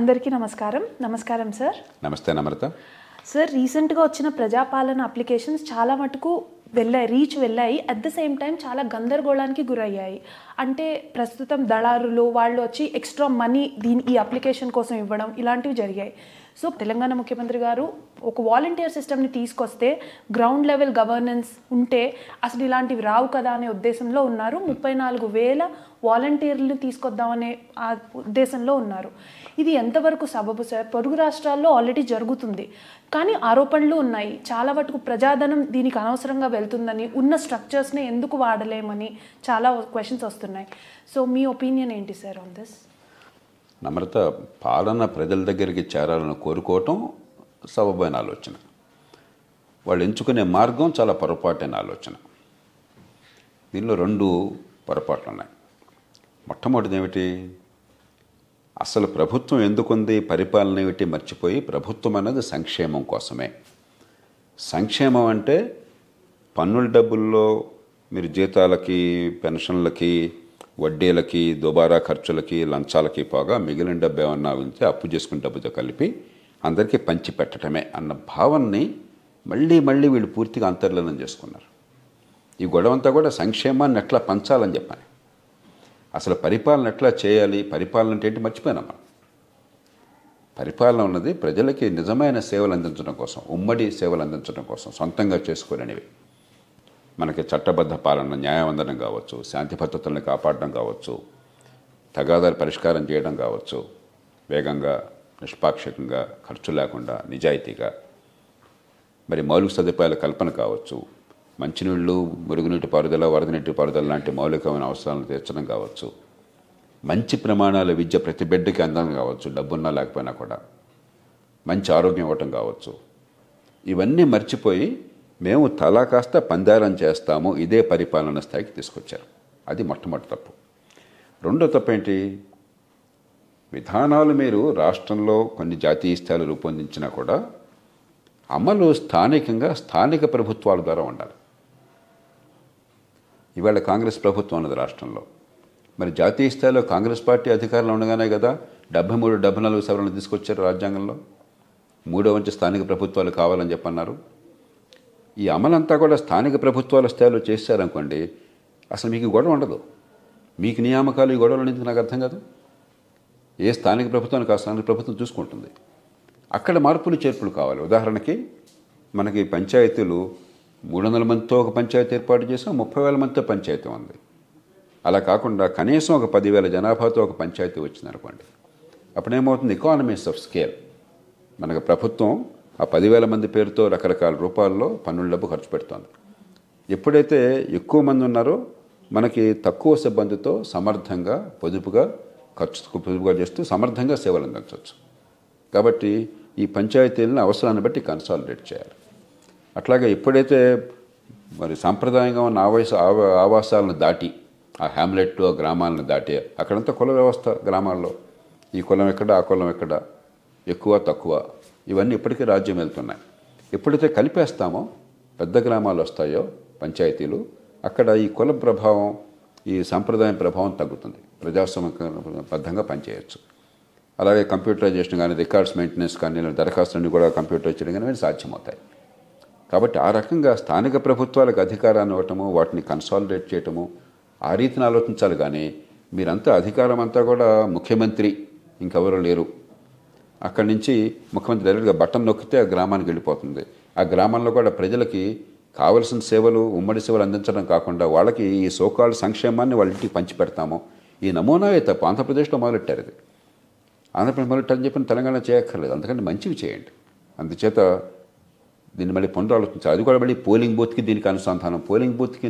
అందరికీ నమస్కారం. నమస్కారం సార్. నమస్తే నమ్రత. సార్, రీసెంట్గా వచ్చిన ప్రజాపాలన అప్లికేషన్స్ చాలా మటుకు రీచ్ వెళ్ళాయి. అట్ ద సేమ్ టైం చాలా గందరగోళానికి గురయ్యాయి. అంటే ప్రస్తుతం దళారులు వాళ్ళు వచ్చి ఎక్స్ట్రా మనీ ఈ అప్లికేషన్ కోసం ఇవ్వడం ఇలాంటివి జరిగాయి. సో తెలంగాణ ముఖ్యమంత్రి గారు ఒక వాలంటీర్ సిస్టమ్ని తీసుకొస్తే గ్రౌండ్ లెవెల్ గవర్నెన్స్ ఉంటే అసలు ఇలాంటివి రావు కదా అనే ఉద్దేశంలో ఉన్నారు. 34,000 వాలంటీర్లను తీసుకొద్దామనే ఆ ఉద్దేశంలో ఉన్నారు. ఇది ఎంతవరకు సబబు సార్? పొరుగు రాష్ట్రాల్లో ఆల్రెడీ జరుగుతుంది, కానీ ఆరోపణలు ఉన్నాయి. చాలా మటుకు ప్రజాధనం దీనికి అనవసరంగా వెళ్తుందని, ఉన్న స్ట్రక్చర్స్ని ఎందుకు వాడలేమని చాలా క్వశ్చన్స్ వస్తున్నాయి. సో మీ ఒపీనియన్ ఏంటి సార్ ఆన్ దిస్? నమ్రత, పాలన ప్రజల దగ్గరికి చేరాలని కోరుకోవటం సబబైన ఆలోచన. వాళ్ళు ఎంచుకునే మార్గం చాలా పొరపాటైన ఆలోచన. దీనిలో 2 పొరపాట్లు ఉన్నాయి. మొట్టమొదటిది ఏమిటి? అసలు ప్రభుత్వం ఎందుకుంది, పరిపాలన ఏమిటి మర్చిపోయి ప్రభుత్వం అనేది సంక్షేమం కోసమే. సంక్షేమం అంటే పన్నుల డబ్బుల్లో మీరు జీతాలకి, పెన్షన్లకి, వడ్డీలకి, దుబారా ఖర్చులకి, లంచాలకి పోగా మిగిలిన డబ్బు ఏమన్నా ఉంటే అప్పు చేసుకుని డబ్బుతో కలిపి అందరికీ పంచి పెట్టడమే అన్న భావనని మళ్ళీ వీళ్ళు పూర్తిగా అంతర్లీనం చేసుకున్నారు. ఈ గొడవంతా కూడా సంక్షేమాన్ని ఎట్లా పంచాలని చెప్పాను. అసలు పరిపాలన ఎట్లా చేయాలి, పరిపాలన అంటే ఏంటి మర్చిపోయినాం మనం. పరిపాలన ఉన్నది ప్రజలకి నిజమైన సేవలు అందించడం కోసం, ఉమ్మడి సేవలు అందించడం కోసం, సొంతంగా చేసుకోలేనివి. మనకి చట్టబద్ధ పాలన, న్యాయం అందడం కావచ్చు, శాంతి భద్రతలను కాపాడడం కావచ్చు, తగాదాలు పరిష్కారం చేయడం కావచ్చు, వేగంగా, నిష్పాక్షికంగా, ఖర్చు లేకుండా, నిజాయితీగా, మరి మౌలిక సదుపాయాల కల్పన కావచ్చు, మంచినీళ్ళు, మురుగునీటి పారుదల, వరద నీటి పారుదల లాంటి మౌలికమైన అవసరాలను తీర్చడం కావచ్చు, మంచి ప్రమాణాల విద్య ప్రతి బిడ్డకి అందడం కావచ్చు, డబ్బున్నా లేకపోయినా కూడా, మంచి ఆరోగ్యం ఇవ్వటం కావచ్చు. ఇవన్నీ మర్చిపోయి మేము తలా కాస్త పందారం చేస్తాము, ఇదే పరిపాలన స్థాయికి తీసుకొచ్చారు. అది మొట్టమొదటి తప్పు. రెండో తప్పు ఏంటి? విధానాలు మీరు రాష్ట్రంలో కొన్ని జాతీయ స్థాయిలు రూపొందించినా కూడా అమలు స్థానికంగా స్థానిక ప్రభుత్వాల ద్వారా ఉండాలి. ఇవాళ కాంగ్రెస్ ప్రభుత్వం ఉన్నది రాష్ట్రంలో. మరి జాతీయ స్థాయిలో కాంగ్రెస్ పార్టీ అధికారంలో ఉండగానే కదా 73, 74 సవరణలు తీసుకొచ్చారు రాజ్యాంగంలో. 3వ వంతు స్థానిక ప్రభుత్వాలు కావాలని చెప్పన్నారు. ఈ అమలంతా కూడా స్థానిక ప్రభుత్వాల స్థాయిలో చేశారనుకోండి, అసలు మీకు గొడవ ఉండదు. మీకు నియామకాలు, ఈ గొడవలు అనేది నాకు అర్థం కాదు. ఏ స్థానిక ప్రభుత్వానికి ఆ స్థానిక ప్రభుత్వం చూసుకుంటుంది. అక్కడ మార్పులు చేర్పులు కావాలి. ఉదాహరణకి మనకి పంచాయతీలు 300 మందితో ఒక పంచాయతీ ఏర్పాటు చేసాం, 30,000 మందితో పంచాయతీ ఉంది. అలా కాకుండా కనీసం ఒక 10,000 జనాభాతో ఒక పంచాయతీ వచ్చిందనుకోండి, అప్పుడేమవుతుంది? Economies of scale. మనకు ప్రభుత్వం ఆ 10,000 మంది పేరుతో రకరకాల రూపాల్లో పన్నుల డబ్బు ఖర్చు పెడుతోంది. ఎప్పుడైతే ఎక్కువ మంది ఉన్నారో మనకి తక్కువ సిబ్బందితో సమర్థంగా, పొదుపుగా చేస్తూ సమర్థంగా సేవలు అందించవచ్చు. కాబట్టి ఈ పంచాయతీలను అవసరాన్ని బట్టి కన్సాలిడేట్ చేయాలి. అట్లాగే ఎప్పుడైతే మరి సాంప్రదాయంగా ఉన్న ఆవాసాలను దాటి, ఆ హ్యామ్లెట్, ఆ గ్రామాలను దాటి, అక్కడంతా కుల వ్యవస్థ గ్రామాల్లో, ఈ కులం ఎక్కడ, ఆ కులం ఎక్కడ, ఎక్కువ తక్కువ, ఇవన్నీ ఇప్పటికీ రాజ్యం వెళ్తున్నాయి. ఎప్పుడైతే కలిపేస్తామో పెద్ద గ్రామాలు వస్తాయో పంచాయతీలు, అక్కడ ఈ కుల ప్రభావం, ఈ సాంప్రదాయం ప్రభావం తగ్గుతుంది. ప్రజాస్వామ్యబద్ధంగా పనిచేయచ్చు. అలాగే కంప్యూటరైజేషన్ కానీ, రికార్డ్స్ మెయింటెనెన్స్ కానీ, దరఖాస్తులన్నీ కూడా కంప్యూటర్ చేయడం కానీ సాధ్యమవుతాయి. కాబట్టి ఆ రకంగా స్థానిక ప్రభుత్వాలకు అధికారాన్ని ఇవ్వటము, వాటిని కన్సాలిడేట్ చేయటము, ఆ రీతిని ఆలోచించాలి. కానీ మీరంతా అధికారం అంతా కూడా ముఖ్యమంత్రి, ఇంకెవరూ లేరు, అక్కడి నుంచి ముఖ్యమంత్రి డైరెక్ట్గా బటన్ నొక్కితే ఆ గ్రామానికి వెళ్ళిపోతుంది. ఆ గ్రామంలో కూడా ప్రజలకి కావలసిన సేవలు, ఉమ్మడి సేవలు అందించడం కాకుండా వాళ్ళకి ఈ సోకాల్డ్ సంక్షేమాన్ని వాళ్ళ ఇంటికి పంచిపెడతాము. ఈ నమూనాయే తప్ప ఆంధ్రప్రదేశ్లో మొదలెట్టారు. ఇది ఆంధ్రప్రదేశ్ మొదలెట్టారని చెప్పిన తెలంగాణ చేయక్కర్లేదు. అందుకని మంచివి చేయండి. అందుచేత దీన్ని మళ్ళీ పునరాలోచించాలి. అది కూడా మళ్ళీ పోలింగ్ బూత్కి దీనికి అనుసంధానం. పోలింగ్ బూత్కి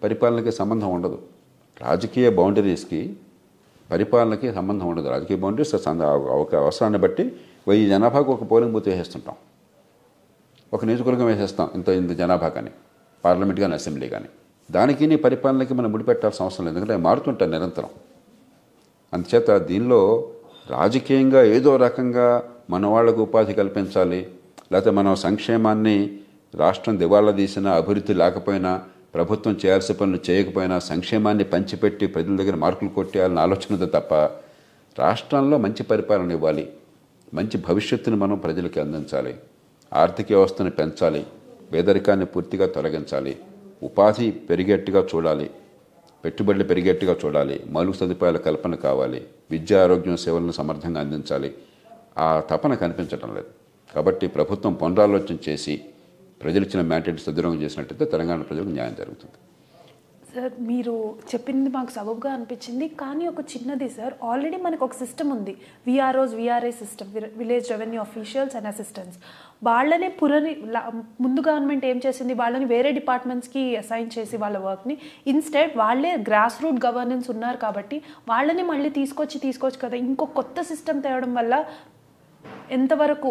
పరిపాలనకి సంబంధం ఉండదు. రాజకీయ బౌండరీస్కి పరిపాలనకి సంబంధం ఉండదు. రాజకీయ బౌండరీస్ ఒక అవసరాన్ని బట్టి 1000 జనాభాకు ఒక పోలింగ్ బూత్ వేసేస్తుంటాం, ఒక నియోజకవర్గం వేసేస్తాం, ఇంత జనాభా కానీ, పార్లమెంట్ కానీ, అసెంబ్లీ కానీ. దానికి పరిపాలనకి మనం ముడిపెట్టాల్సిన అవసరం లేదు, ఎందుకంటే మారుతుంటారు నిరంతరం. అందుచేత దీనిలో రాజకీయంగా ఏదో రకంగా మన వాళ్లకు ఉపాధి కల్పించాలి, లేకపోతే మనం సంక్షేమాన్ని రాష్ట్రం దివాళా తీసినా, అభివృద్ధి లేకపోయినా, ప్రభుత్వం చేయాల్సిన పనులు చేయకపోయినా సంక్షేమాన్ని పంచిపెట్టి ప్రజల దగ్గర మార్కులు కొట్టేయాలన్న ఆలోచనతో తప్ప రాష్ట్రంలో మంచి పరిపాలన ఇవ్వాలి, మంచి భవిష్యత్తును మనం ప్రజలకు అందించాలి, ఆర్థిక వ్యవస్థను పెంచాలి, పేదరికాన్ని పూర్తిగా తొలగించాలి, ఉపాధి పెరిగేట్టుగా చూడాలి, పెట్టుబడులు పెరిగేట్టుగా చూడాలి, మౌలిక సదుపాయాల కల్పన కావాలి, విద్య ఆరోగ్యం సేవలను సమర్థంగా అందించాలి. ఆ తపన కనిపించడం లేదు. కాబట్టి ప్రభుత్వం పునరాలోచన చేసి ప్రజలు ఇచ్చిన మ్యాండేట్ సద్వినియోగం చేసినట్టయితే తెలంగాణ ప్రజలకు న్యాయం జరుగుతుంది. సార్ మీరు చెప్పింది మాకు సబబుగా అనిపించింది, కానీ ఒక చిన్నది సార్, ఆల్రెడీ మనకు ఒక సిస్టమ్ ఉంది, VROs VRA system, village revenue officials and assistants. వాళ్ళనే ముందు గవర్నమెంట్ ఏం చేసింది, వాళ్ళని వేరే డిపార్ట్మెంట్స్కి అసైన్ చేసి వాళ్ళ వర్క్ని, ఇన్స్టెడ్ వాళ్ళే గ్రాస్ రూట్ గవర్నెన్స్ ఉన్నారు కాబట్టి వాళ్ళని మళ్ళీ తీసుకొచ్చు కదా. ఇంకో కొత్త సిస్టమ్ తేవడం వల్ల ఎంతవరకు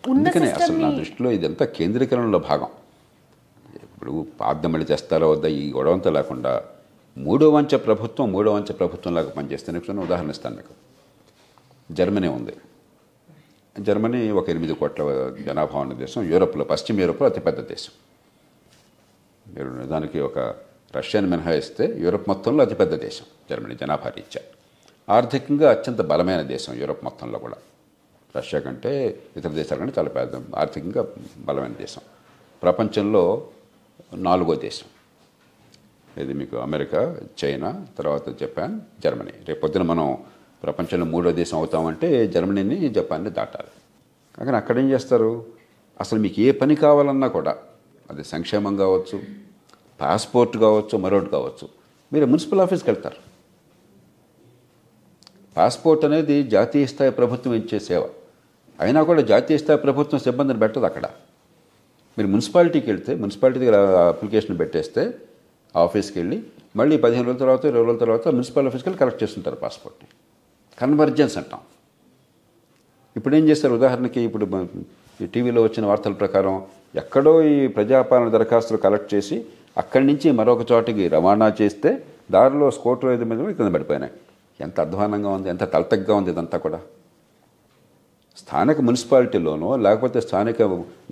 ఉన్న అసలు నా దృష్టిలో ఇదంతా కేంద్రీకరణలో భాగం. ఇప్పుడు పాద్దమళ్ళి చేస్తారో వద్ద ఈ గొడవంతా లేకుండా మూడో వంచ ప్రభుత్వం లాగా పనిచేస్తే నేను ఉదాహరణ ఇస్తాను మీకు. జర్మనీ ఉంది. జర్మనీ ఒక 8 కోట్ల జనాభా ఉన్న దేశం, యూరోప్లో పశ్చిమ యూరోప్లో అతిపెద్ద దేశం. మీరు దానికి ఒక రష్యాని మినహాయిస్తే యూరోప్ మొత్తంలో అతిపెద్ద దేశం జర్మనీ జనాభా రీత్యా. ఆర్థికంగా అత్యంత బలమైన దేశం యూరోప్ మొత్తంలో కూడా. రష్యా కంటే ఇతర దేశాల కంటే చాలా పెద్ద ఆర్థికంగా బలమైన దేశం. ప్రపంచంలో 4వ దేశం. ఇది మీకు అమెరికా, చైనా, తర్వాత జపాన్, జర్మనీ. రేపొద్దున మనం ప్రపంచంలో 3వ దేశం అవుతామంటే జర్మనీని, జపాన్ని దాటాలి. కానీ అక్కడ ఏం చేస్తారు, అసలు మీకు ఏ పని కావాలన్నా కూడా, అది సంక్షేమం కావచ్చు, పాస్పోర్ట్ కావచ్చు, మరొకటి కావచ్చు, మీరు మున్సిపల్ ఆఫీస్కి వెళ్తారు. పాస్పోర్ట్ అనేది జాతీయ స్థాయి ప్రభుత్వం ఇచ్చే సేవ. అయినా కూడా జాతీయ స్థాయి ప్రభుత్వం సిబ్బందిని పెట్టదు అక్కడ. మీరు మున్సిపాలిటీకి వెళ్తే మున్సిపాలిటీ దగ్గర అప్లికేషన్ పెట్టేస్తే ఆఫీస్కి వెళ్ళి మళ్ళీ 15 రోజుల తర్వాత 20 రోజుల తర్వాత మున్సిపల్ ఆఫీస్కి వెళ్ళి కలెక్ట్ చేస్తుంటారు పాస్పోర్ట్ని. కన్వర్జెన్స్ అంటాం. ఇప్పుడు ఏం చేస్తారు, ఉదాహరణకి ఇప్పుడు ఈ టీవీలో వచ్చిన వార్తల ప్రకారం ఎక్కడో ఈ ప్రజాపాలన దరఖాస్తులు కలెక్ట్ చేసి అక్కడి నుంచి మరొక చోటికి రవాణా చేస్తే దారిలో స్కూటర్ 5 మీద కింద పడిపోయినాయి. ఎంత అధ్వానంగా ఉంది, ఎంత తలతగ్గా ఉంది ఇదంతా కూడా. స్థానిక మున్సిపాలిటీలోనో లేకపోతే స్థానిక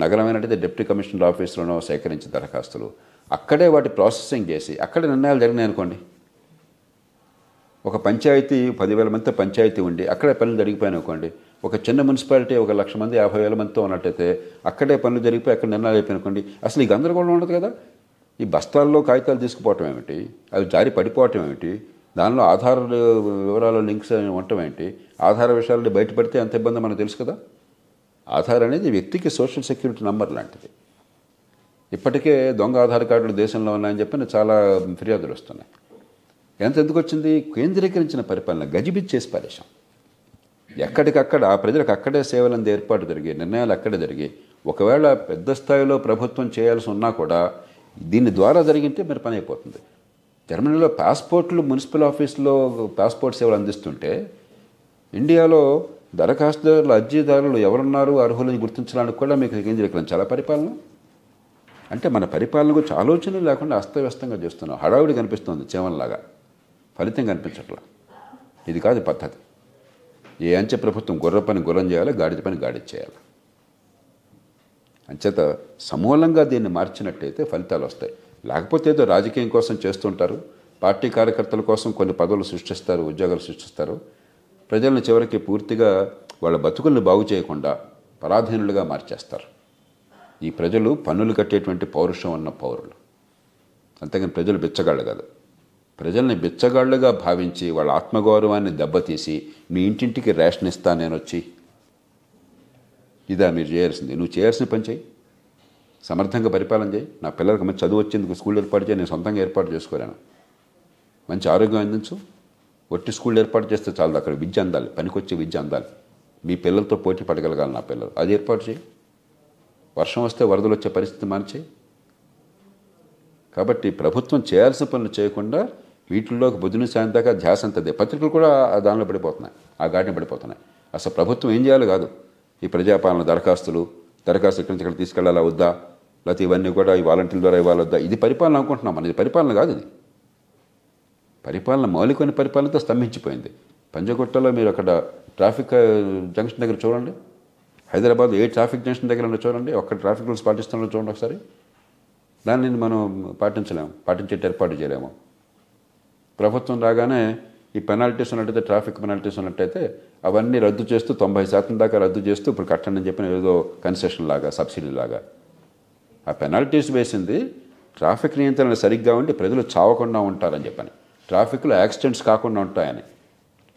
నగరమైనట్టయితే డిప్యూటీ కమిషనర్ ఆఫీసులోనో సేకరించిన దరఖాస్తులు అక్కడే వాటి ప్రాసెసింగ్ చేసి అక్కడే నిర్ణయాలు జరిగినాయి అనుకోండి. ఒక పంచాయతీ 10,000 మందితో పంచాయతీ ఉండి అక్కడే పనులు జరిగిపోయాయి అనుకోండి. ఒక చిన్న మున్సిపాలిటీ 1,00,000 మంది 50,000 మందితో ఉన్నట్టయితే అక్కడే పనులు జరిగిపోయి అక్కడ నిర్ణయాలు అయిపోయి అనుకోండి. అసలు ఈ గందరగోళం ఉండదు కదా. ఈ బస్తాల్లో కాగితాలు తీసుకుపోవటం ఏమిటి, అవి జారి పడిపోవటం ఏమిటి, దానిలో ఆధార్ వివరాలు లింక్స్ ఉండటం ఏంటి, ఆధార విషయాలు బయటపడితే ఎంత ఇబ్బందో మనకు తెలుసు కదా. ఆధార్ అనేది వ్యక్తికి సోషల్ సెక్యూరిటీ నంబర్ లాంటిది. ఇప్పటికే దొంగ ఆధార్ కార్డులు దేశంలో ఉన్నాయని చెప్పి చాలా ఫిర్యాదులు వస్తున్నాయి. ఎందుకు వచ్చింది, కేంద్రీకరించిన పరిపాలన గజిబిజి చేసి పారేశాం. ఎక్కడికక్కడ ప్రజలకు అక్కడే సేవలంది ఏర్పాటు జరిగి నిర్ణయాలు అక్కడే జరిగి, ఒకవేళ పెద్ద స్థాయిలో ప్రభుత్వం చేయాల్సి ఉన్నా కూడా దీని ద్వారా జరిగితే మరి పని అయిపోతుంది. జర్మనీలో పాస్పోర్ట్లు మున్సిపల్ ఆఫీసులో పాస్పోర్ట్ సేవలు అందిస్తుంటే ఇండియాలో దరఖాస్తుదారులు, అర్జీదారులు ఎవరున్నారు అర్హులని గుర్తించడానికి కూడా మీకు కేంద్రీకరించాలా పరిపాలన? అంటే మన పరిపాలన గురించి ఆలోచన లేకుండా అస్తవ్యస్తంగా చేస్తున్నాం. హడావుడి కనిపిస్తుంది చీమల్లాగా, ఫలితం కనిపించట్లా. ఇది కాదు పద్ధతి. ఏ అంచె ప్రభుత్వం గుర్ర పని గుర్రం చేయాలి, గాడిద పని గాడిద చేయాలి. అంచేత సమూలంగా దీన్ని మార్చినట్టయితే ఫలితాలు వస్తాయి. లేకపోతే ఏదో రాజకీయం కోసం చేస్తుంటారు, పార్టీ కార్యకర్తల కోసం కొన్ని పదవులు సృష్టిస్తారు, ఉద్యోగాలు సృష్టిస్తారు. ప్రజలను చివరికి పూర్తిగా వాళ్ళ బతుకుల్ని బాగు చేయకుండా పరాధీనులుగా మార్చేస్తారు. ఈ ప్రజలు పన్నులు కట్టేటువంటి పౌరుషం ఉన్న పౌరులు, అంతేగాని ప్రజలు బిచ్చగాళ్ళు కాదు. ప్రజల్ని బిచ్చగాళ్ళుగా భావించి వాళ్ళ ఆత్మగౌరవాన్ని దెబ్బతీసి మీ ఇంటింటికి రేషన్ ఇస్తా నేను వచ్చి, ఇదా మీరు చేయాల్సింది? నువ్వు చేయాల్సిన పని చేయి, సమర్థంగా పరిపాలన చేయి. నా పిల్లలకు మంచి చదువు వచ్చేందుకు స్కూల్ ఏర్పాటు చేయి, నేను సొంతంగా ఏర్పాటు చేసుకోలేను. మంచి ఆరోగ్యం అందించు. ఒట్టి స్కూల్ ఏర్పాటు చేస్తే చాలు, అక్కడ విద్య అందాలి, పనికొచ్చే విద్య అందాలి. మీ పిల్లలతో పోటీ పడగలగాలి నా పిల్లలు, అది ఏర్పాటు చేయి. వర్షం వస్తే వరదలు వచ్చే పరిస్థితి మార్చేయి. కాబట్టి ప్రభుత్వం చేయాల్సిన పనులు చేయకుండా వీటిల్లోకి బుద్ధిని సాయం దాకా ధ్యాస అంతదే. పత్రికలు కూడా దానిలో పడిపోతున్నాయి, ఆ గాడిని పడిపోతున్నాయి. అసలు ప్రభుత్వం ఏం చేయాలి కాదు, ఈ ప్రజాపాలన దరఖాస్తులు ఇక్కడి నుంచి ఇక్కడ తీసుకెళ్లాలా వద్దా, లేకపోతే ఇవన్నీ కూడా ఈ వాలంటీర్ల ద్వారా ఇవ్వాలొద్దా, ఇది పరిపాలన అనుకుంటున్నాం. మన ఇది పరిపాలన కాదు. ఇది పరిపాలన మౌలికమైన పరిపాలనతో స్తంభించిపోయింది. పంజగుట్టలో మీరు అక్కడ ట్రాఫిక్ జంక్షన్ దగ్గర చూడండి, హైదరాబాద్ ఏ ట్రాఫిక్ జంక్షన్ దగ్గర చూడండి, ఒక్క ట్రాఫిక్ రూల్స్ పాటిస్తున్నారో చూడండి ఒకసారి. దాన్ని మనం పాటించలేము, పాటించేట ఏర్పాటు చేయలేము. ప్రభుత్వం రాగానే ఈ పెనాల్టీస్ ఉన్నట్టయితే ట్రాఫిక్ పెనాల్టీస్ ఉన్నట్టయితే అవన్నీ రద్దు చేస్తూ 90% దాకా రద్దు చేస్తూ ఇప్పుడు కట్టండి అని చెప్పిన ఏదో కన్సెషన్ లాగా సబ్సిడీ లాగా. ఆ పెనాల్టీస్ వేసింది ట్రాఫిక్ నియంత్రణ సరిగ్గా ఉండి ప్రజలు చావకుండా ఉంటారని చెప్పని, ట్రాఫిక్లో యాక్సిడెంట్స్ కాకుండా ఉంటాయని.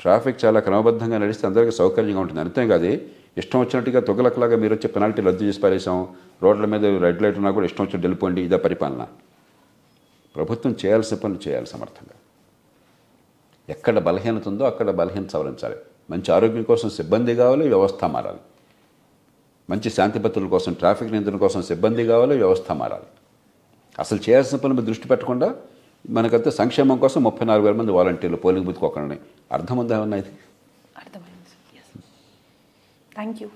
ట్రాఫిక్ చాలా క్రమబద్ధంగా నడిస్తే అందరికీ సౌకర్యంగా ఉంటుంది. అంతేకాదు ఇష్టం వచ్చినట్టుగా తొగలకలాగా మీరు వచ్చే పెనాల్టీ రద్దు చేసి పారేసాం, రోడ్ల మీద రెడ్ లైట్ ఉన్నా కూడా ఇష్టం వచ్చినట్టు వెళ్ళిపోండి, ఇదే పరిపాలన. ప్రభుత్వం చేయాల్సిన పనులు చేయాలి సమర్థంగా. ఎక్కడ బలహీనత ఉందో అక్కడ బలహీనత సవరించాలి. మంచి ఆరోగ్యం కోసం సిబ్బంది కావాలి, వ్యవస్థ మారాలి. మంచి శాంతి భద్రతల కోసం, ట్రాఫిక్ నియంత్రణ కోసం సిబ్బంది కావాలి, వ్యవస్థ మారాలి. అసలు చేయాల్సిన పనుల మీద దృష్టి పెట్టకుండా మనకంతా సంక్షేమం కోసం 34,000 మంది వాలంటీర్లు పోలింగ్ బూత్కి ఒకరిని. అర్థం ఉందా ఏమన్నా ఇది? అర్థమైంది. Thank you.